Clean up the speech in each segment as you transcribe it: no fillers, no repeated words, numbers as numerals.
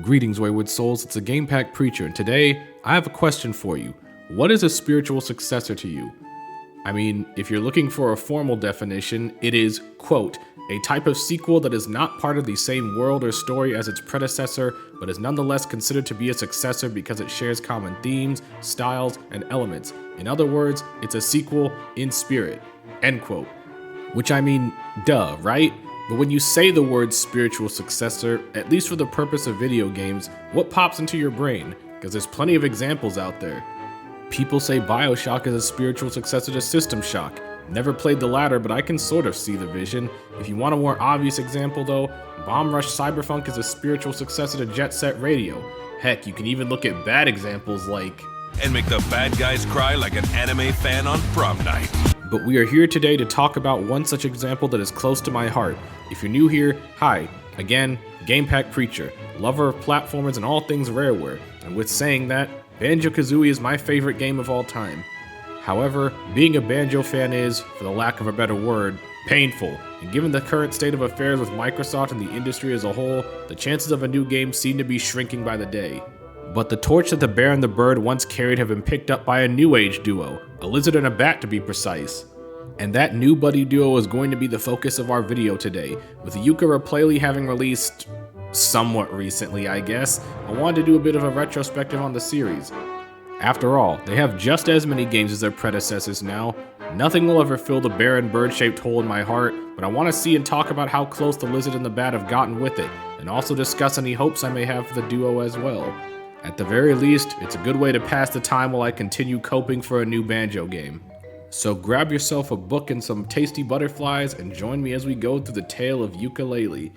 Greetings, wayward souls, it's a Game Pack Preacher, and today, I have a question for you. What is a spiritual successor to you? I mean, if you're looking for a formal definition, it is, quote, a type of sequel that is not part of the same world or story as its predecessor, but is nonetheless considered to be a successor because it shares common themes, styles, and elements. In other words, it's a sequel in spirit, end quote. Which I mean, duh, right? But when you say the word spiritual successor, at least for the purpose of video games, what pops into your brain? Because there's plenty of examples out there. People say BioShock is a spiritual successor to System Shock. Never played the latter, but I can sort of see the vision. If you want a more obvious example though, Bomb Rush Cyberpunk is a spiritual successor to Jet Set Radio. Heck, you can even look at bad examples like... And make the bad guys cry like an anime fan on prom night. But we are here today to talk about one such example that is close to my heart. If you're new here, hi. Again, Game Pack Preacher, lover of platformers and all things Rareware. And with saying that, Banjo-Kazooie is my favorite game of all time. However, being a Banjo fan is, for the lack of a better word, painful. And given the current state of affairs with Microsoft and the industry as a whole, the chances of a new game seem to be shrinking by the day. But the torch that the Bear and the Bird once carried have been picked up by a new age duo, a lizard and a bat to be precise. And that new buddy duo is going to be the focus of our video today, with Yooka-Laylee having released somewhat recently, I guess. I wanted to do a bit of a retrospective on the series. After all, they have just as many games as their predecessors now. Nothing will ever fill the Bear and Bird shaped hole in my heart, but I want to see and talk about how close the lizard and the bat have gotten with it, and also discuss any hopes I may have for the duo as well. At the very least, it's a good way to pass the time while I continue coping for a new Banjo game. So grab yourself a book and some tasty butterflies and join me as we go through the tale of Yooka-Laylee.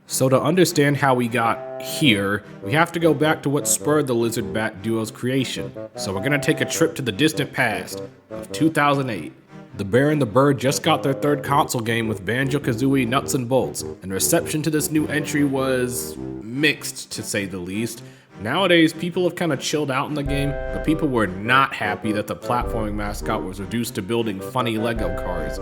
So to understand how we got here, we have to go back to what spurred the Lizard-Bat duo's creation. So we're gonna take a trip to the distant past of 2008. The Bear and the Bird just got their third console game with Banjo-Kazooie Nuts and Bolts, and reception to this new entry was mixed, to say the least. Nowadays, people have kind of chilled out in the game, but people were not happy that the platforming mascot was reduced to building funny Lego cars.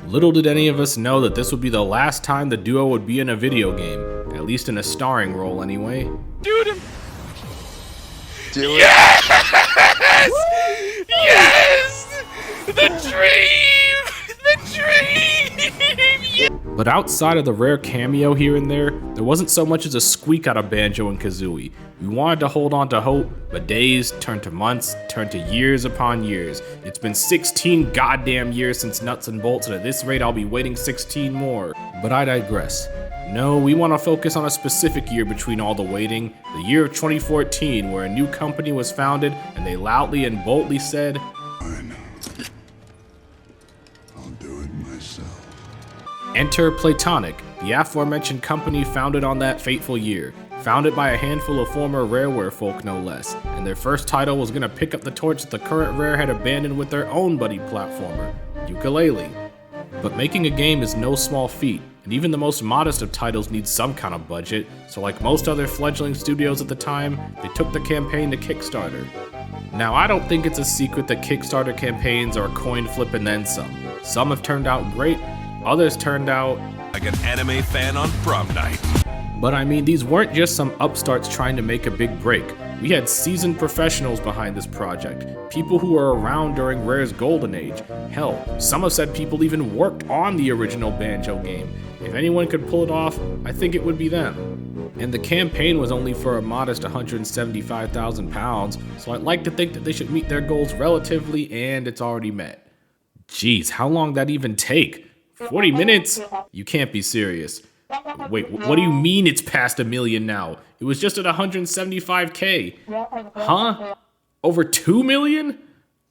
Little did any of us know that this would be the last time the duo would be in a video game, at least in a starring role anyway. Dude, Do it. yes! Yes! The dream! The dream! Yeah. But outside of the rare cameo here and there wasn't so much as a squeak out of Banjo and Kazooie. We wanted to hold on to hope, but days turned to months, turned to years upon years. It's been 16 goddamn years since Nuts and Bolts, and at this rate I'll be waiting 16 more. But I digress. No, we want to focus on a specific year between all the waiting, the year of 2014, where a new company was founded, and they loudly and boldly said, Fine. I'll do it myself. Enter Platonic, the aforementioned company founded on that fateful year. Founded by a handful of former Rareware folk no less, and their first title was gonna pick up the torch that the current Rare had abandoned with their own buddy platformer, Yooka-Laylee. But making a game is no small feat, and even the most modest of titles needs some kind of budget, so like most other fledgling studios at the time, they took the campaign to Kickstarter. Now I don't think it's a secret that Kickstarter campaigns are a coin flip and then some. Some have turned out great, others turned out Like an anime fan on prom night. But I mean, these weren't just some upstarts trying to make a big break. We had seasoned professionals behind this project, people who were around during Rare's golden age. Hell, some have said people even worked on the original Banjo game. If anyone could pull it off, I think it would be them. And the campaign was only for a modest £175,000, so I'd like to think that they should meet their goals relatively, and it's already met. Jeez, how long did that even take? 40 minutes? You can't be serious. Wait, what do you mean it's past 1 million now? It was just at 175K. Huh? Over 2 million?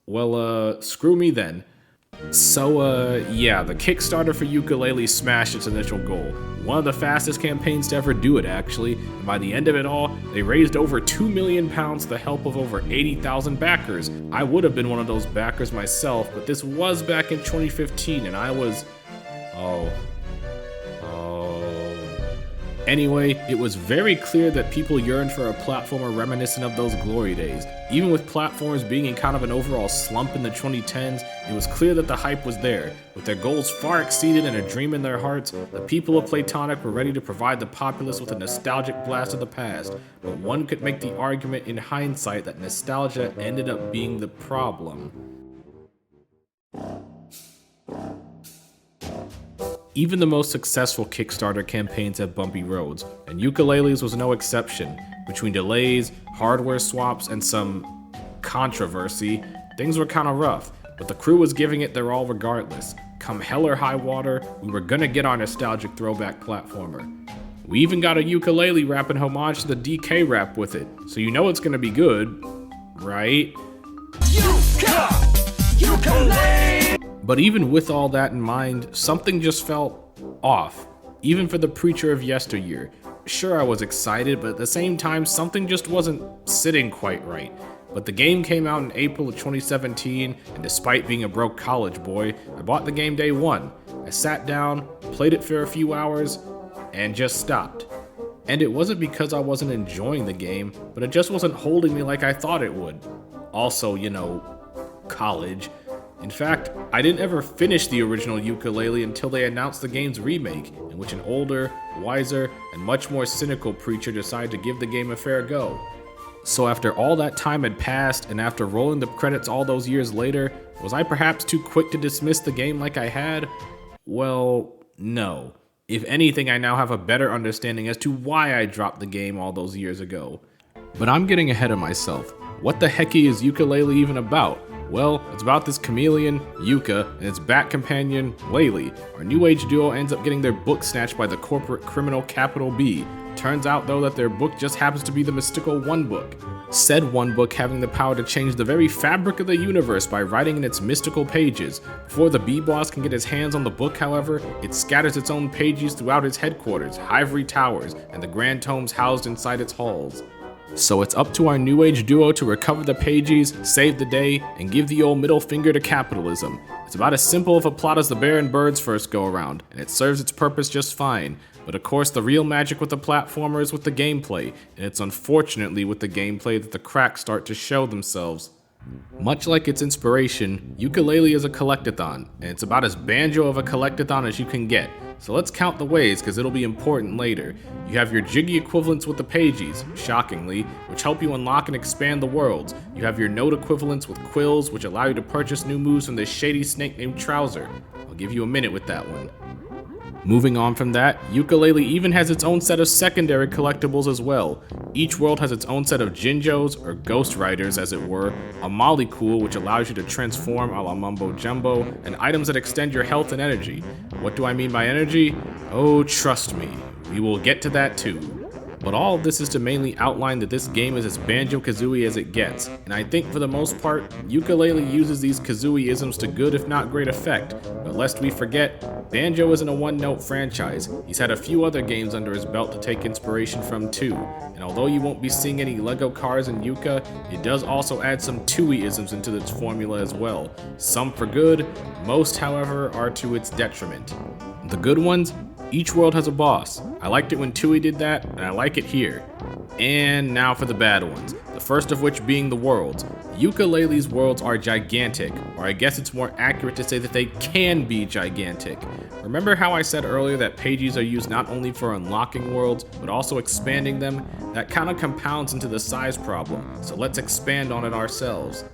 Well, screw me then. So, yeah, the Kickstarter for Yooka-Laylee smashed its initial goal. One of the fastest campaigns to ever do it, actually. And by the end of it all, they raised over £2 million with the help of over 80,000 backers. I would have been one of those backers myself, but this was back in 2015, and I was... Anyway, it was very clear that people yearned for a platformer reminiscent of those glory days. Even with platformers being in kind of an overall slump in the 2010s, it was clear that the hype was there. With their goals far exceeded and a dream in their hearts, the people of Playtonic were ready to provide the populace with a nostalgic blast of the past. But one could make the argument in hindsight that nostalgia ended up being the problem. Even the most successful Kickstarter campaigns have bumpy roads, and Yooka-Laylee's was no exception. Between delays, hardware swaps, and some controversy, things were kinda rough, but the crew was giving it their all regardless. Come hell or high water, we were gonna get our nostalgic throwback platformer. We even got a Yooka-Laylee rap in homage to the DK rap with it, so you know it's gonna be good, right? Yooka-Laylee! But even with all that in mind, something just felt off, even for the preacher of yesteryear. Sure, I was excited, but at the same time, something just wasn't sitting quite right. But the game came out in April of 2017, and despite being a broke college boy, I bought the game day one. I sat down, played it for a few hours, and just stopped. And it wasn't because I wasn't enjoying the game, but it just wasn't holding me like I thought it would. Also, you know, college. In fact, I didn't ever finish the original Yooka-Laylee until they announced the game's remake, in which an older, wiser, and much more cynical preacher decided to give the game a fair go. So after all that time had passed, and after rolling the credits all those years later, was I perhaps too quick to dismiss the game like I had? Well, no. If anything, I now have a better understanding as to why I dropped the game all those years ago. But I'm getting ahead of myself. What the hecky is Yooka-Laylee even about? Well, it's about this chameleon, Yooka, and its bat companion, Laylee. Our new age duo ends up getting their book snatched by the corporate criminal capital B. Turns out though that their book just happens to be the mystical One Book. Said One Book having the power to change the very fabric of the universe by writing in its mystical pages. Before the B-Boss can get his hands on the book, however, it scatters its own pages throughout its headquarters, Ivory Towers, and the grand tomes housed inside its halls. So it's up to our new age duo to recover the pages, save the day, and give the old middle finger to capitalism. It's about as simple of a plot as the Bear and Birds first go around, and it serves its purpose just fine. But of course the real magic with the platformer is with the gameplay, and it's unfortunately with the gameplay that the cracks start to show themselves. Much like its inspiration, Yooka-Laylee is a collectathon, and it's about as banjo of a collectathon as you can get. So let's count the ways, because it'll be important later. You have your jiggy equivalents with the pages, shockingly, which help you unlock and expand the worlds. You have your note equivalents with quills, which allow you to purchase new moves from this shady snake named Trouser. I'll give you a minute with that one. Moving on from that, Yooka-Laylee even has its own set of secondary collectibles as well. Each world has its own set of Jinjos, or Ghost Riders as it were, a Molecule which allows you to transform a la Mumbo Jumbo, and items that extend your health and energy. What do I mean by energy? Oh, trust me, we will get to that too. But all of this is to mainly outline that this game is as Banjo-Kazooie as it gets, and I think for the most part, Yooka-Laylee uses these Kazooie-isms to good if not great effect. But lest we forget, Banjo isn't a one-note franchise. He's had a few other games under his belt to take inspiration from too, and although you won't be seeing any Lego cars in Yooka, it does also add some Tooie-isms into its formula as well. Some for good, most however are to its detriment. The good ones? Each world has a boss. I liked it when Tooie did that, and I like it here. And now for the bad ones, the first of which being the worlds. Yooka-Laylee's worlds are gigantic, or I guess it's more accurate to say that they can be gigantic. Remember how I said earlier that pages are used not only for unlocking worlds, but also expanding them? That kind of compounds into the size problem, so let's expand on it ourselves.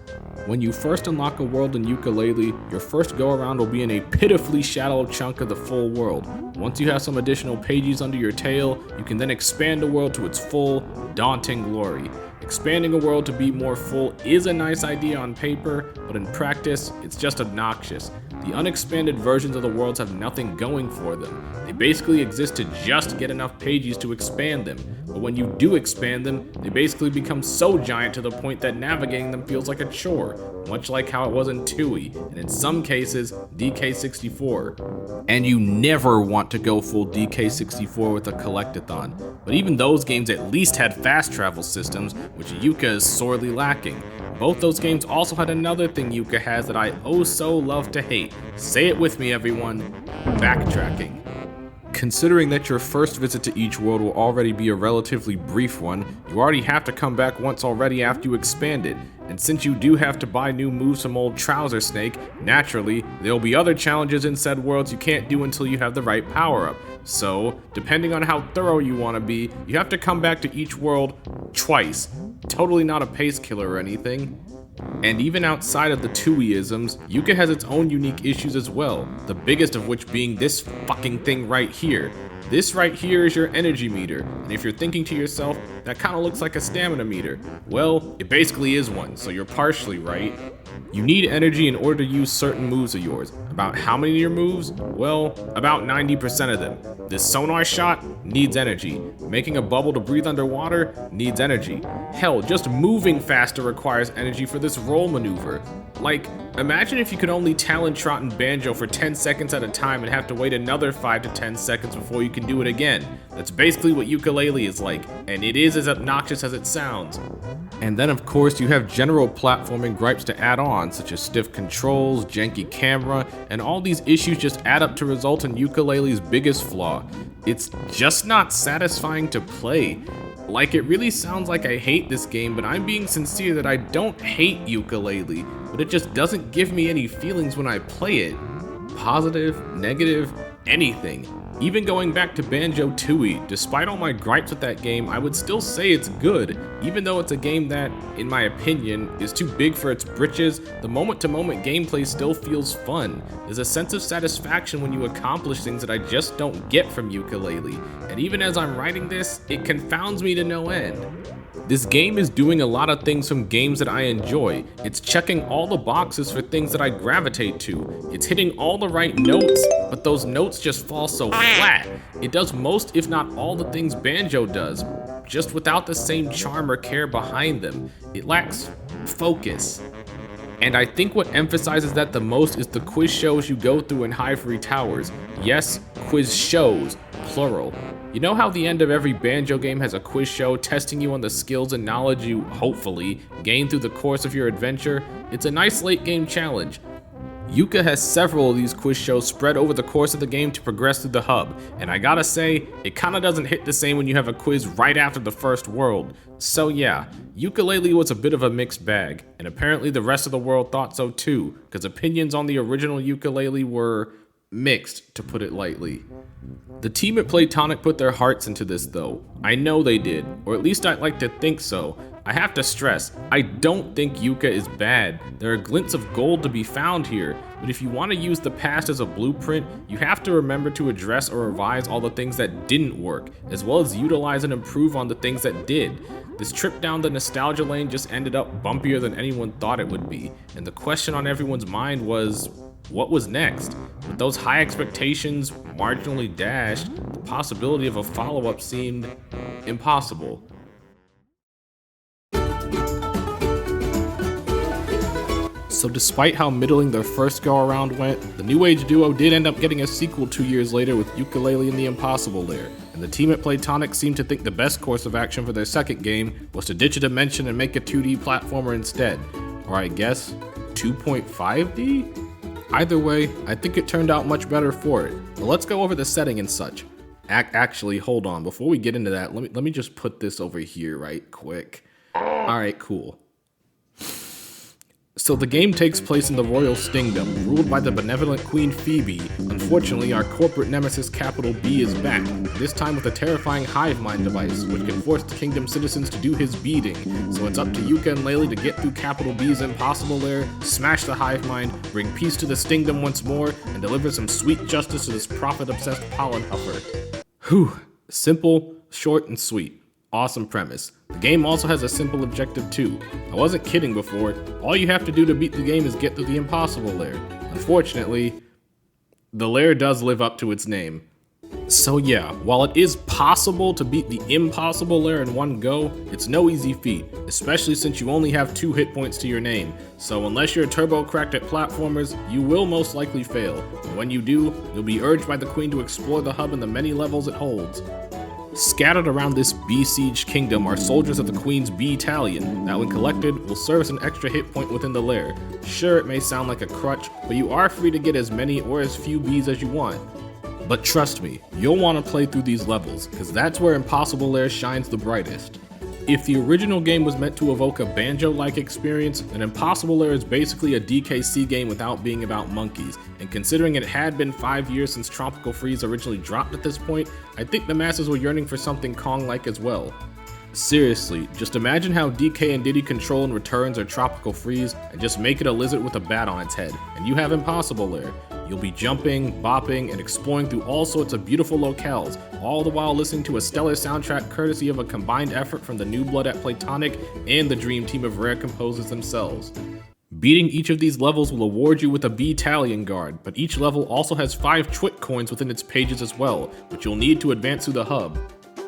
When you first unlock a world in Yooka-Laylee, your first go around will be in a pitifully shallow chunk of the full world. Once you have some additional pages under your tail, you can then expand a world to its full, daunting glory. Expanding a world to be more full is a nice idea on paper, but in practice, it's just obnoxious. The unexpanded versions of the worlds have nothing going for them. They basically exist to just get enough pages to expand them, but when you do expand them, they basically become so giant to the point that navigating them feels like a chore, much like how it was in Tooie, and in some cases, DK64. And you never want to go full DK64 with a collectathon, but even those games at least had fast travel systems, which Yooka is sorely lacking. Both those games also had another thing Yooka has that I oh so love to hate. Say it with me everyone, backtracking. Considering that your first visit to each world will already be a relatively brief one, you already have to come back once already after you expand it, and since you do have to buy new moves from old Trouser Snake, naturally, there'll be other challenges in said worlds you can't do until you have the right power-up. So, depending on how thorough you want to be, you have to come back to each world twice. Totally not a pace killer or anything. And even outside of the Tui-isms, Yooka has its own unique issues as well, the biggest of which being this fucking thing right here. This right here is your energy meter, and if you're thinking to yourself, that kinda looks like a stamina meter, well, it basically is one, so you're partially right. You need energy in order to use certain moves of yours. About how many of your moves? Well, about 90% of them. This sonar shot needs energy. Making a bubble to breathe underwater needs energy. Hell, just moving faster requires energy for this roll maneuver. Like, imagine if you could only Talon Trot and Banjo for 10 seconds at a time and have to wait another 5 to 10 seconds before you can do it again. That's basically what Yooka-Laylee is like, and it is as obnoxious as it sounds. And then of course you have general platforming gripes to add on, such as stiff controls, janky camera, and all these issues just add up to result in Yooka-Laylee's biggest flaw. It's just not satisfying to play. Like, it really sounds like I hate this game, but I'm being sincere that I don't hate Yooka-Laylee, but it just doesn't give me any feelings when I play it. Positive, negative, anything. Even going back to Banjo-Tooie, despite all my gripes with that game, I would still say it's good. Even though it's a game that, in my opinion, is too big for its britches, the moment-to-moment gameplay still feels fun. There's a sense of satisfaction when you accomplish things that I just don't get from Yooka-Laylee, and even as I'm writing this, it confounds me to no end. This game is doing a lot of things from games that I enjoy. It's checking all the boxes for things that I gravitate to. It's hitting all the right notes, but those notes just fall so flat. It does most, if not all, the things Banjo does, just without the same charm or care behind them. It lacks focus. And I think what emphasizes that the most is the quiz shows you go through in Ivory Towers. Yes, quiz shows, plural. You know how the end of every Banjo game has a quiz show testing you on the skills and knowledge you, hopefully, gain through the course of your adventure? It's a nice late game challenge. Yooka has several of these quiz shows spread over the course of the game to progress through the hub, and I gotta say, it kinda doesn't hit the same when you have a quiz right after the first world. So yeah, Yooka-Laylee was a bit of a mixed bag, and apparently the rest of the world thought so too, because opinions on the original Yooka-Laylee were mixed, to put it lightly. The team at Playtonic put their hearts into this though. I know they did, or at least I'd like to think so. I have to stress, I don't think Yooka is bad. There are glints of gold to be found here, but if you want to use the past as a blueprint, you have to remember to address or revise all the things that didn't work, as well as utilize and improve on the things that did. This trip down the nostalgia lane just ended up bumpier than anyone thought it would be, and the question on everyone's mind was, what was next? With those high expectations marginally dashed, the possibility of a follow-up seemed impossible. So despite how middling their first go-around went, the New Age duo did end up getting a sequel 2 years later with Yooka-Laylee and the Impossible Lair, and the team at Playtonic seemed to think the best course of action for their second game was to ditch a dimension and make a 2D platformer instead. Or I guess, 2.5D? Either way, I think it turned out much better for it. But let's go over the setting and such. Actually, hold on, before we get into that, let me just put this over here right quick. Alright, cool. So the game takes place in the Royal Stingdom, ruled by the benevolent Queen Phoebe. Unfortunately, our corporate nemesis Capital B is back, this time with a terrifying hive mind device, which can force the kingdom's citizens to do his bidding. So it's up to Yooka and Laylee to get through Capital B's Impossible Lair, smash the hive mind, bring peace to the Stingdom once more, and deliver some sweet justice to this profit-obsessed pollen huffer. Whew, simple, short, and sweet. Awesome premise. The game also has a simple objective too. I wasn't kidding before, all you have to do to beat the game is get through the Impossible Lair. Unfortunately, the lair does live up to its name. So yeah, while it is possible to beat the Impossible Lair in one go, it's no easy feat, especially since you only have 2 hit points to your name. So unless you're turbo cracked at platformers, you will most likely fail. And when you do, you'll be urged by the Queen to explore the hub and the many levels it holds. Scattered around this besieged kingdom are soldiers of the Queen's B-Battalion that when collected will serve as an extra hit point within the lair. Sure, it may sound like a crutch, but you are free to get as many or as few bees as you want. But trust me, you'll want to play through these levels, because that's where Impossible Lair shines the brightest. If the original game was meant to evoke a banjo-like experience, then Impossible Lair is basically a DKC game without being about monkeys, and considering it had been 5 years since Tropical Freeze originally dropped at this point, I think the masses were yearning for something Kong-like as well. Seriously, just imagine how DK and Diddy control and returns or Tropical Freeze, and just make it a lizard with a bat on its head, and you have Impossible Lair. You'll be jumping, bopping, and exploring through all sorts of beautiful locales, all the while listening to a stellar soundtrack courtesy of a combined effort from the New Blood at Playtonic and the dream team of Rare composers themselves. Beating each of these levels will award you with a B-Talion guard, but each level also has 5 Twit coins within its pages as well, which you'll need to advance through the hub.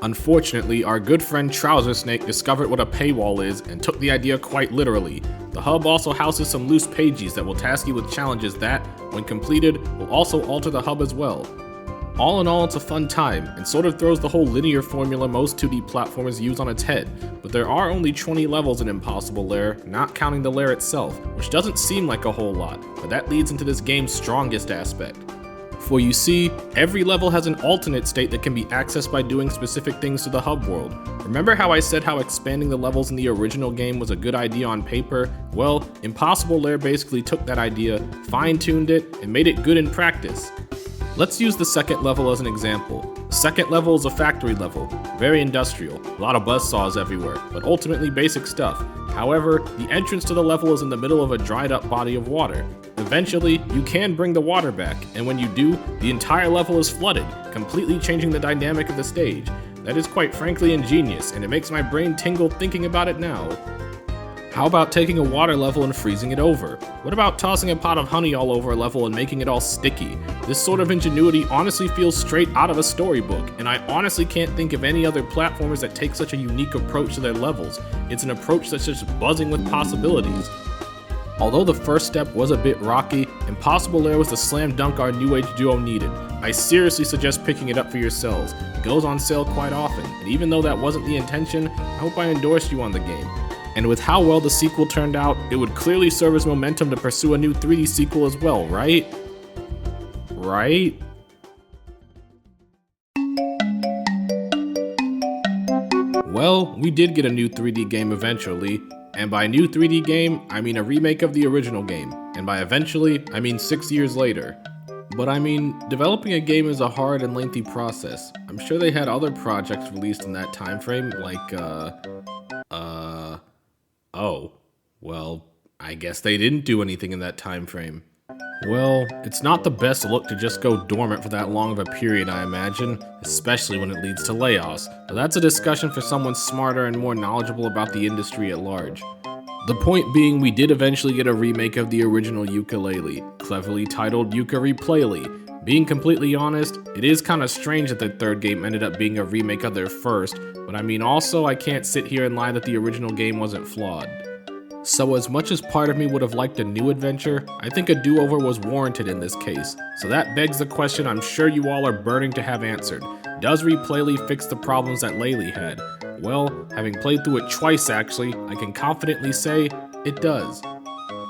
Unfortunately, our good friend Trouser Snake discovered what a paywall is and took the idea quite literally. The hub also houses some loose pages that will task you with challenges that, when completed, will also alter the hub as well. All in all, it's a fun time, and sort of throws the whole linear formula most 2D platformers use on its head, but there are only 20 levels in Impossible Lair, not counting the lair itself, which doesn't seem like a whole lot, but that leads into this game's strongest aspect. For you see, every level has an alternate state that can be accessed by doing specific things to the hub world. Remember how I said how expanding the levels in the original game was a good idea on paper? Well, Impossible Lair basically took that idea, fine-tuned it, and made it good in practice. Let's use the second level as an example. The second level is a factory level, very industrial, a lot of buzzsaws everywhere, but ultimately basic stuff. However, the entrance to the level is in the middle of a dried up body of water. Eventually, you can bring the water back, and when you do, the entire level is flooded, completely changing the dynamic of the stage. That is quite frankly ingenious, and it makes my brain tingle thinking about it now. How about taking a water level and freezing it over? What about tossing a pot of honey all over a level and making it all sticky? This sort of ingenuity honestly feels straight out of a storybook, and I honestly can't think of any other platformers that take such a unique approach to their levels. It's an approach that's just buzzing with possibilities. Although the first step was a bit rocky, Impossible Lair was the slam dunk our new age duo needed. I seriously suggest picking it up for yourselves. It goes on sale quite often, and even though that wasn't the intention, I hope I endorsed you on the game. And with how well the sequel turned out, it would clearly serve as momentum to pursue a new 3D sequel as well, right? Right? Well, we did get a new 3D game eventually, and by new 3D game, I mean a remake of the original game, and by eventually, I mean 6 years later. But I mean, developing a game is a hard and lengthy process. I'm sure they had other projects released in that time frame, like, oh, well, I guess they didn't do anything in that time frame. Well, it's not the best look to just go dormant for that long of a period, I imagine, especially when it leads to layoffs, but that's a discussion for someone smarter and more knowledgeable about the industry at large. The point being, we did eventually get a remake of the original Yooka-Laylee, cleverly titled Yooka-Laylee. Being completely honest, it is kinda strange that their third game ended up being a remake of their first, but I mean also I can't sit here and lie that the original game wasn't flawed. So as much as part of me would have liked a new adventure, I think a do-over was warranted in this case. So that begs the question I'm sure you all are burning to have answered. Does Replaylee fix the problems that Laylee had? Well, having played through it twice actually, I can confidently say it does.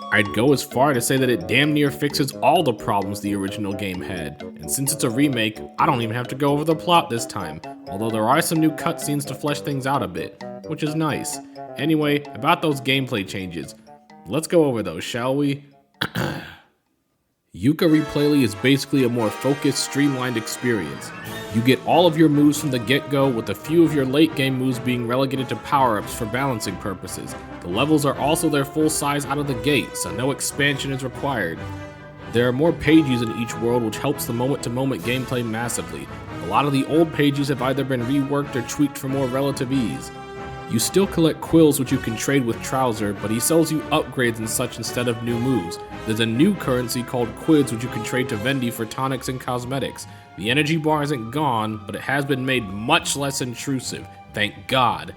I'd go as far to say that it damn near fixes all the problems the original game had, and since it's a remake, I don't even have to go over the plot this time, although there are some new cutscenes to flesh things out a bit, which is nice. Anyway, about those gameplay changes, let's go over those, shall we? Yooka Replaylee is basically a more focused, streamlined experience. You get all of your moves from the get-go, with a few of your late-game moves being relegated to power-ups for balancing purposes. The levels are also their full size out of the gate, so no expansion is required. There are more pages in each world, which helps the moment-to-moment gameplay massively. A lot of the old pages have either been reworked or tweaked for more relative ease. You still collect quills which you can trade with Trouser, but he sells you upgrades and such instead of new moves. There's a new currency called quids which you can trade to Vendy for tonics and cosmetics. The energy bar isn't gone, but it has been made much less intrusive, thank God.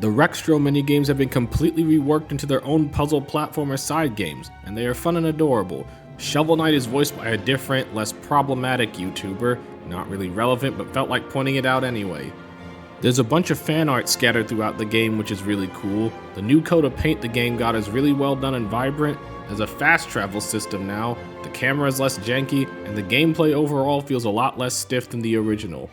The Rextro minigames have been completely reworked into their own puzzle platformer side games, and they are fun and adorable. Shovel Knight is voiced by a different, less problematic YouTuber, not really relevant but felt like pointing it out anyway. There's a bunch of fan art scattered throughout the game, which is really cool. The new coat of paint the game got is really well done and vibrant. There's a fast travel system now, the camera is less janky, and the gameplay overall feels a lot less stiff than the original.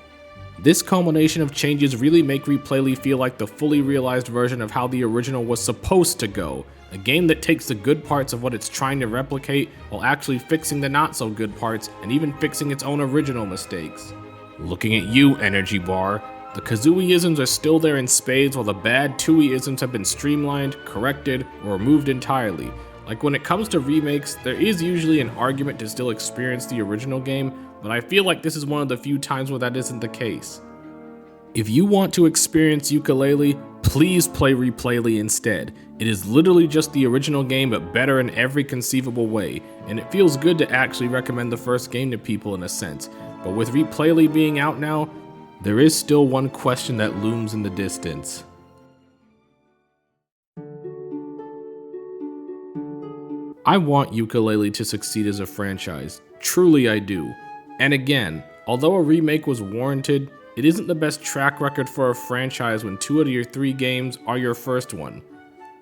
This culmination of changes really make Yooka-Laylee feel like the fully realized version of how the original was supposed to go, a game that takes the good parts of what it's trying to replicate while actually fixing the not so good parts and even fixing its own original mistakes. Looking at you, Energy Bar, the Kazooie-isms are still there in spades while the bad Tooie-isms have been streamlined, corrected, or removed entirely. Like when it comes to remakes, there is usually an argument to still experience the original game, but I feel like this is one of the few times where that isn't the case. If you want to experience Yooka-Laylee, please play Yooka-Laylee instead. It is literally just the original game but better in every conceivable way, and it feels good to actually recommend the first game to people in a sense. But with Yooka-Laylee being out now, there is still one question that looms in the distance. I want Yooka-Laylee to succeed as a franchise, truly I do. And again, although a remake was warranted, it isn't the best track record for a franchise when 2 out of your 3 games are your first one.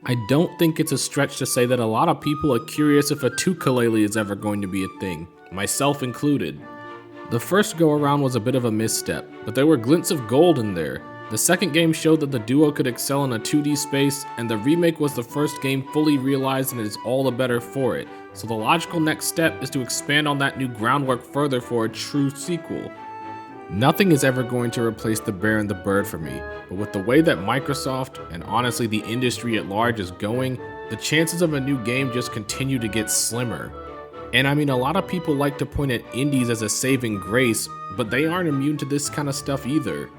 I don't think it's a stretch to say that a lot of people are curious if a Yooka-Laylee is ever going to be a thing, myself included. The first go around was a bit of a misstep, but there were glints of gold in there. The second game showed that the duo could excel in a 2D space, and the remake was the first game fully realized and is all the better for it. So the logical next step is to expand on that new groundwork further for a true sequel. Nothing is ever going to replace the Bear and the Bird for me, but with the way that Microsoft, and honestly the industry at large, is going, the chances of a new game just continue to get slimmer. And I mean, a lot of people like to point at indies as a saving grace, but they aren't immune to this kind of stuff either.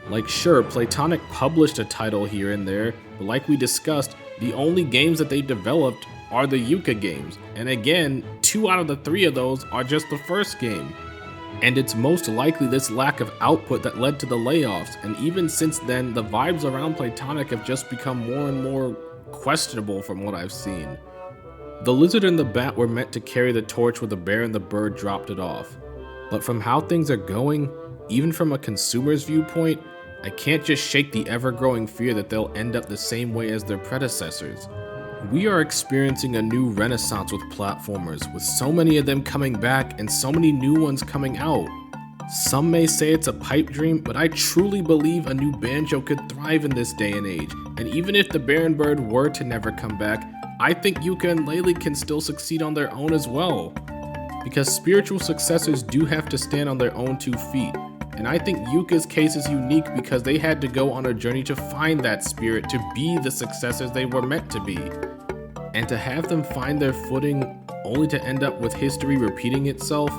Like sure, Playtonic published a title here and there, but like we discussed, the only games that they developed are the Yooka games, and again, 2 out of the 3 of those are just the first game. And it's most likely this lack of output that led to the layoffs, and even since then, the vibes around Playtonic have just become more and more questionable from what I've seen. The Lizard and the Bat were meant to carry the torch where the Bear and the Bird dropped it off. But from how things are going, even from a consumer's viewpoint, I can't just shake the ever-growing fear that they'll end up the same way as their predecessors. We are experiencing a new renaissance with platformers, with so many of them coming back and so many new ones coming out. Some may say it's a pipe dream, but I truly believe a new Banjo could thrive in this day and age, and even if the Bear and Bird were to never come back, I think Yooka and Laylee can still succeed on their own as well. Because spiritual successors do have to stand on their own 2 feet, and I think Yooka's case is unique because they had to go on a journey to find that spirit to be the successors they were meant to be. And to have them find their footing only to end up with history repeating itself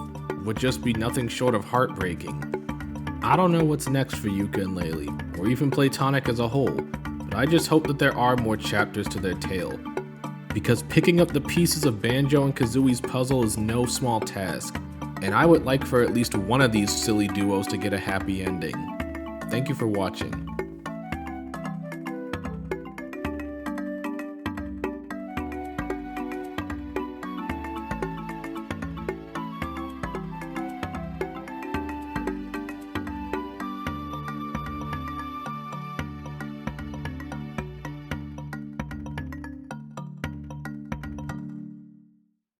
would just be nothing short of heartbreaking. I don't know what's next for Yooka and Laylee, or even Playtonic as a whole, but I just hope that there are more chapters to their tale. Because picking up the pieces of Banjo and Kazooie's puzzle is no small task, and I would like for at least one of these silly duos to get a happy ending. Thank you for watching.